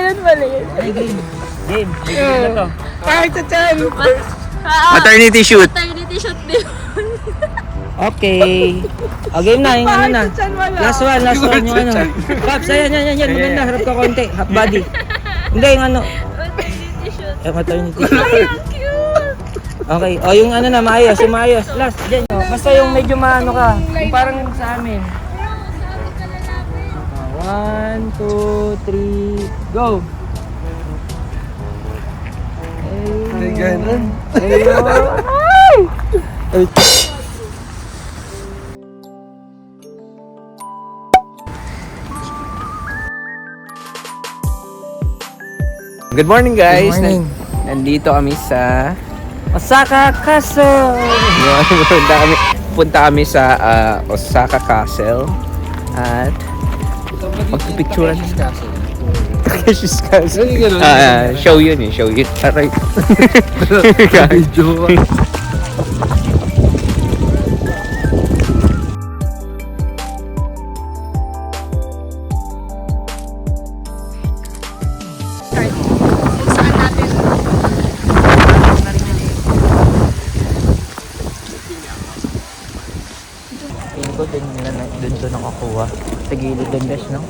yun, mali yun. Game. Game na to. Kahit sa chan. Maternity shoot. Maternity shoot din. Okay. O, game na, yung ano na. Last one yung ano. Pops, ayan, maganda, harap ka konti, half body. Hindi, yung ano. Maternity shoot. Maternity. Ay, ang cute. Okay, o yung ano na, maayos. Last, dyan. O, basta yung medyo maano ka, yung parang sa amin. 1, 2, 3, go! Ay, ganun. Good morning, guys. Good morning. Nandito kami sa Osaka Castle! punta kami sa Osaka Castle at magpipicturean. Takeshi's Castle. Show yun. Aray. Video. Doon to nakakuha. Sa gilid din, guys, no?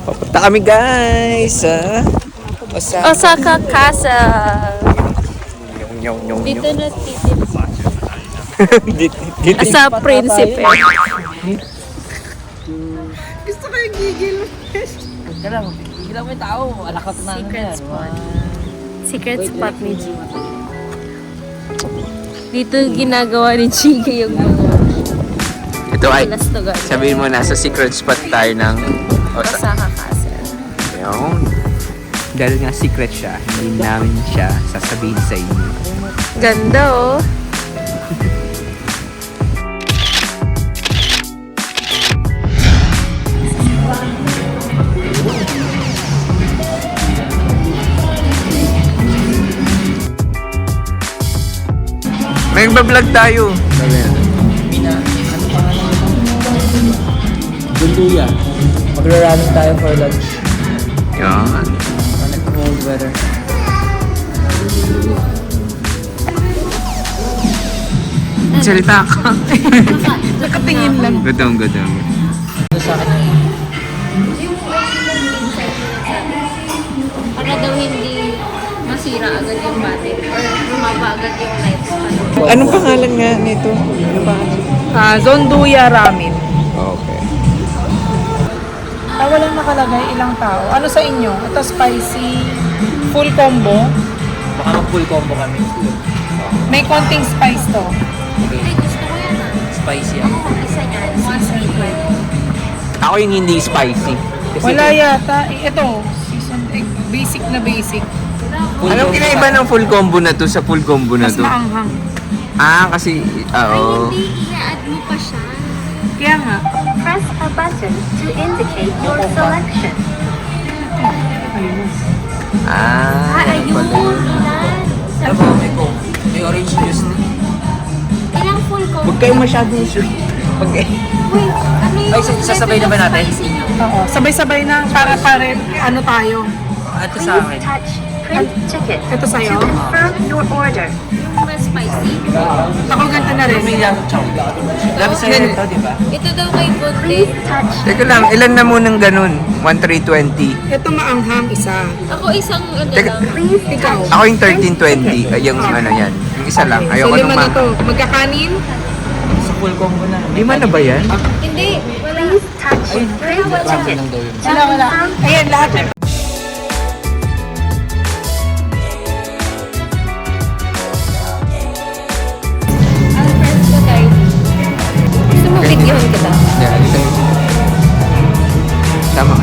Papunta kami, guys, sa Osaka Castle. Nyong. Dito na titin. Dito. Sa Prinsipe. Gusto ko yung gigil. Huwag ka lang. Gigil mo yung tao. Alakot na Secret yan. spot. Secret spot ni G. Dito ginagawa ni Chika yung mga Ito ay, palastugan. sabihin mo, nasa secret spot tayo ng Osaka Castle. Yun. Dahil nga secret siya, hindi namin siya sasabihin sa inyo. Ganda oh. May vlog tayo. Bunduya. Magra-running tayo for lunch. Yan. Cold weather. Salita ka. Nakatingin lang. Gudong. Sa akin Para daw hindi masira agad yung battery or lumaba agad yung lifespan. Anong pangalan nga nito? Anong pangalan? Zonduya Ramen. Okay. Walang nakalagay ilang tao. Ano sa inyo? Ito spicy, full combo. baka mag-full combo kami. May konting spice to. Ay, gusto ko yan ah. Spicy ako. Isa niyan, season Ako yung hindi spicy. Wala yata. Ito, season basic na basic. Anong kinaiba ng full combo na to sa full combo na Mas to? maanghang. Kasi, Ay, oo. hindi. I-add mo pa siya. Kaya nga. Press a button to indicate your selection. Ayun. Ayun. Pala yun. Ano ba? May coke. May orange juice na. Ilang full combo? Huwag kayong masyadong sure. Wait, ano yung Ay, sasabay na ba natin? spicy niyo? Oo. Sabay-sabay na para ano tayo. Ito sa Please akin. touch print ticket Ito to sa'yo. confirm your order. Yung mas spicy. Ako ganito na rin. May lang chow. Labi sa'yo ito, di ba? Ito daw kay Bunte. Please touch Teka lang, ilan na munang ganun? 1,320. Ito maanghang isa. Ako isang ano Teka. lang. Please Ikaw. Ako yung 1320. Ay, yung ano yan. Yung isa lang. So, Ayoko lima nung na to. Magkakanin? Sa full combo na. Lima na ba yan? Hindi. Wala. Please touch print ticket lang daw yun. to Wala. confirm Ayan, lahat na. Ang friends ko tayo. Gusto mo videohan kita? Yeah, tama.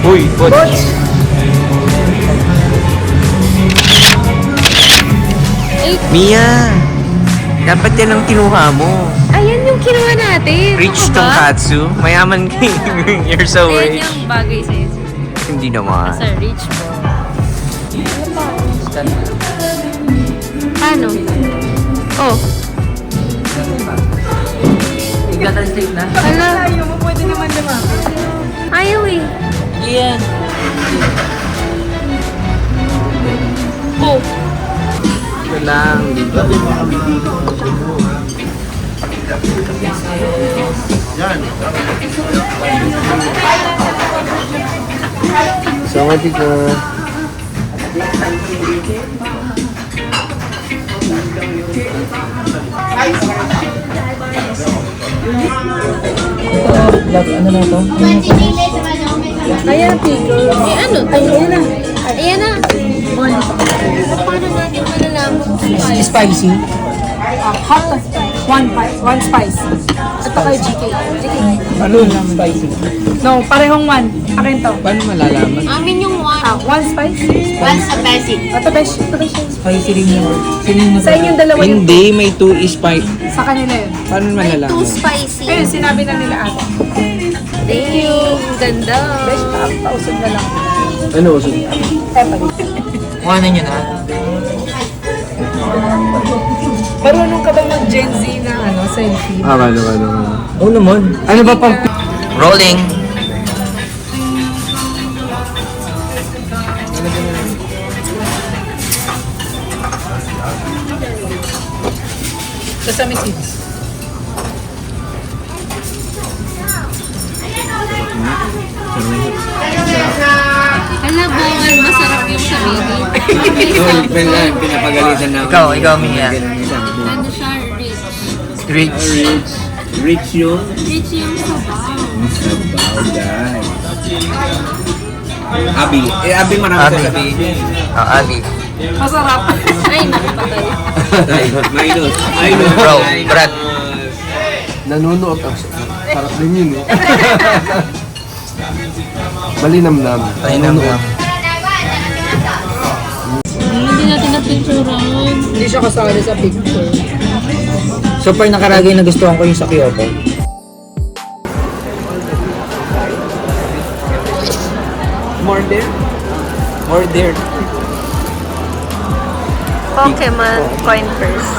Uy, Butch. Ay, Mia, dapat yan ang kinuha mo. ayan yung kinuha natin. Rich Ano ba? Tonkatsu. Mayaman king. You're so Ayan rich. yung bagay sa'yo. Hindi naman. Sa rich mo. Ano? Oh. Nag-translate na. Hala. Ayaw mo, pwede naman naman. Ayaw eh. Iyan. Oh, Ito lang, dito. Sawadee ka. Ano na to? Ayan, pickle. eh ano? Ayan na. Ayan na. Paano natin malalaman kung spicy? Spicy. Hot. One spice. Ito kay GK. GK. Ano lang spicy? No, parehong one. Akin to. Paano malalaman? Amin yung one. One spice. One sa basic. Ito besh. Ito besh. Spicy rin yun. Sinin mo Sa inyong dalawa yun. Hindi, may 2 is spice. Sa kanila yun. Paano May malalaman? too spicy. Ayun, sinabi na nila ate. Thank you. Ganda. Besh, pausog na lang. Ano usog? Kuhanan nyo na. Marunong ka ba mag-Gen Z na selfie? Ah, ano. Oo naman. Ano ba pang... Rolling. Sesame seeds. Hala, bongan. Masarap yung sarili. Pinapagalitan na Ikaw, Mia. Ano siya? Rich. Rich. Rich yun. Rich yung sabaw. Sabaw, guys. Abi. Abi marami Abi. sasabihin. Abi. Masarap. Ay, nakapatay. Minus. Bro, Brad. Nanunuot ang sarap din yun eh. Malinamnam. Pahinam lang. Hindi natin napicturean. Hindi siya kasali sa picture. Super nakaragay na gustuhan ko yung sa Kyoto. More there? More there. Pokemon coin purse.